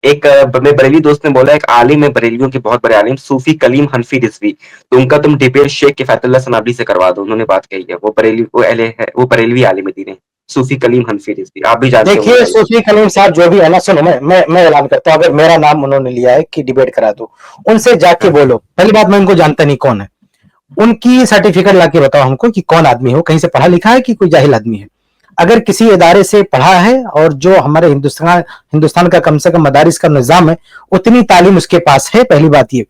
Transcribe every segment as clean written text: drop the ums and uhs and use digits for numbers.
एक मेरे बरेली दोस्त ने बोला, एक आलिम है बरेलियों के, बहुत बड़े आलिम, सूफी कलीम हनफी रिजवी, तो उनका तुम डिबेट शेख किफायतुल्लाह सनाबली से करवा दो, उन्होंने बात कही है। वो बरेली, वो अहले है, वो बरेलवी आलिम दीन है, सूफी कलीम हनफी रिजवी, आप भी जानते देखिए होंगे। सूफी कलीम साहब जो भी है ना, सुनो मैं ऐलान करता हूँ, अगर मेरा नाम उन्होंने लिया है कि डिबेट करा दो, उनसे जाके बोलो। पहली बात, मैं उनको जानता नहीं कौन है, उनकी सर्टिफिकेट लाके बताओ हमको कि कौन आदमी हो, कहीं से पढ़ा लिखा है कि कोई जाहिल आदमी है। अगर किसी इदारे से पढ़ा है और जो हमारे हिंदुस्तान का कम से कम मदारिस का निजाम है, उतनी तालीम उसके पास है, पहली बात ये।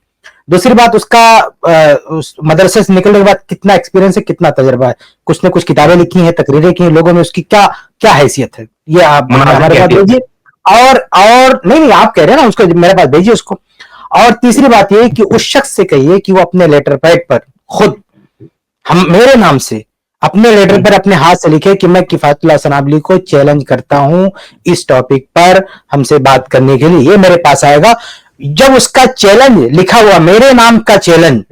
दूसरी बात, उसका उस मदरसे से निकलने के बाद कितना एक्सपीरियंस है, कितना तजर्बा है, कुछ ने कुछ किताबें लिखी हैं, तकरीरें की हैं, लोगों में उसकी क्या क्या हैसियत है, ये आप हमारे पास भेजिए। और नहीं, आप कह रहे हैं ना, उसको मेरे पास भेजिए उसको। और तीसरी बात ये कि उस शख्स से कहिए कि वो अपने लेटर पैड पर खुद हम मेरे नाम से अपने लेटर पर अपने हाथ से लिखे कि मैं किफायतुल्लाह सनाबली को चैलेंज करता हूं इस टॉपिक पर हमसे बात करने के लिए, ये मेरे पास आएगा। जब उसका चैलेंज लिखा हुआ, मेरे नाम का चैलेंज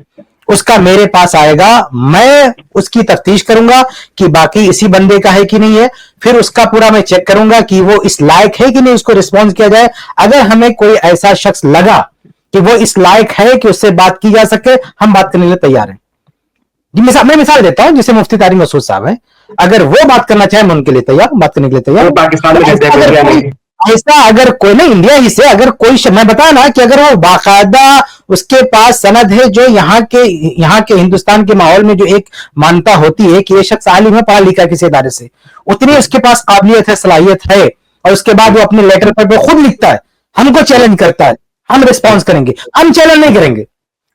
उसका मेरे पास आएगा, मैं उसकी तफ्तीश करूंगा कि बाकी इसी बंदे का है कि नहीं है, फिर उसका पूरा मैं चेक करूंगा कि वो इस लायक है कि नहीं, उसको रिस्पॉन्स किया जाए। अगर हमें कोई ऐसा शख्स लगा कि वो इस लायक है कि उससे बात की जा सके, हम बात करने के लिए तैयार हैं। मैं मिसाल देता हूं, जैसे मुफ्ती तारिक मसूद साहब है, अगर वो बात करना चाहे, मैं उनके लिए तैयार, बात करने के लिए तैयार। पाकिस्तान में ऐसा अगर कोई नहीं, इंडिया ही से अगर कोई, मैं बताया ना कि अगर वो बाकायदा उसके पास सनद है, जो यहाँ के हिंदुस्तान के माहौल में जो एक मान्यता होती है कि ये शख्स आलिम है, पढ़ा लिखा किसी इदारे से, उतनी उसके पास काबिलियत है, सलाहियत है, और उसके बाद वो अपने लेटर पर खुद लिखता है, हमको चैलेंज करता है, हम रिस्पॉन्स करेंगे, हम चैलेंज नहीं करेंगे।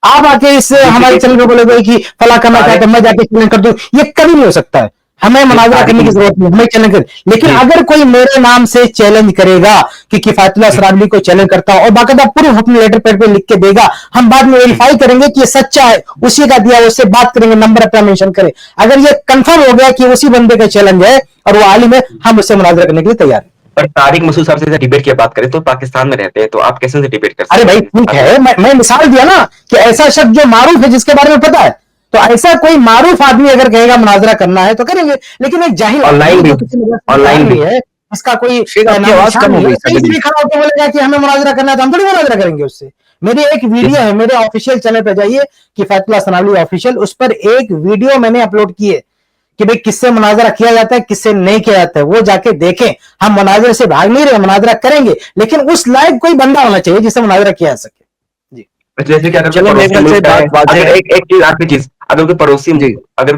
आप आके इस हमारे चैनल पे बोलोगे कि फला करना चाहते, मैं जाके चैलेंज कर दूं, ये कभी नहीं हो सकता है। हमें मुनाजरा करने की जरूरत नहीं, हमें चैलेंज कर, लेकिन अगर कोई मेरे नाम से चैलेंज करेगा कि किफायतुल्लाह सनाबली को चैलेंज करता है और बाकायदा प्रूफ अपने लेटर पैड पे लिख के देगा, हम बाद में वेरीफाई करेंगे कि ये सच्चा है, उसी का दिया, उससे बात करेंगे, नंबर अपना मेंशन करें। अगर ये कंफर्म हो गया कि उसी बंदे का चैलेंज है और वो आलिम है, हम उससे मुनाजरा करने के लिए तैयार हैं। पर तारिक मसूद साहब से डिबेट की बात करें तो पाकिस्तान में रहते हैं, तो आप कैसे डिबेट कर सकते हैं? अरे भाई ठीक है, मैं मिसाल दिया ना कि ऐसा शख्स जो मारूफ है, जिसके बारे में पता है, तो ऐसा कोई मारूफ आदमी अगर कहेगा मुनाजरा करना है तो करेंगे, लेकिन एक जाहिल ऑनलाइन भी है, इसका कोई आवाज कम हो गई, कहीं खड़ा होकर बोलेगा कि हमें मुनाजरा करना है, तो हम थोड़ी मुनाजरा करेंगे उससे। मेरी एक वीडियो है, मेरे ऑफिशियल चैनल पे जाइए, किफायतुल्लाह सनाबली ऑफिशियल, उस पर एक वीडियो मैंने अपलोड की है कि भाई किससे मुनाजरा किया जाता है, किससे नहीं किया जाता है, वो जाके देखें। हम मुनाजरे से भाग नहीं रहे, मुनाजरा करेंगे, लेकिन उस लायक कोई बंदा होना चाहिए जिससे मुनाजरा किया जा सके। जैसे कि एक चीज आखिरी चीज, अगर कोई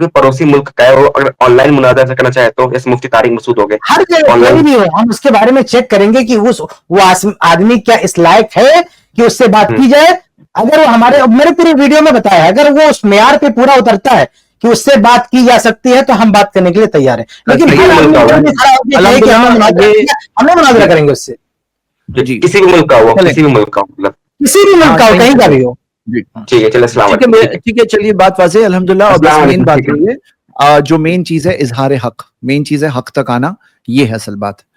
पड़ोसी मुल्क का है, वो अगर ऑनलाइन मुनाजरा करना चाहे तो जैसे मुफ्ती तारिक मसूद हो गए, हर जगह भी हो, हम उसके बारे में चेक करेंगे कि वो आदमी क्या इस लायक है कि उससे बात की जाए। अगर वो मेरे पूरी वीडियो में बताया, अगर वो उस मेयार पे पूरा उतरता है कि उससे बात की जा सकती है, तो हम बात करने के लिए तैयार हैं। लेकिन हमें मुनाजरा करेंगे उससे, किसी भी मुल्क का हो, किसी भी मुल्क का हो, मतलब किसी भी मुल्क का हो, कहीं का भी हो। ठीक है, चलिए अस्सलाम वालेकुम। ठीक है, चलिए बात वाज़ेह अल्हम्दुलिल्लाह। और बस मेन बात ये है, जो मेन चीज है इजहार हक, मेन चीज है हक तक आना, ये है असल बात।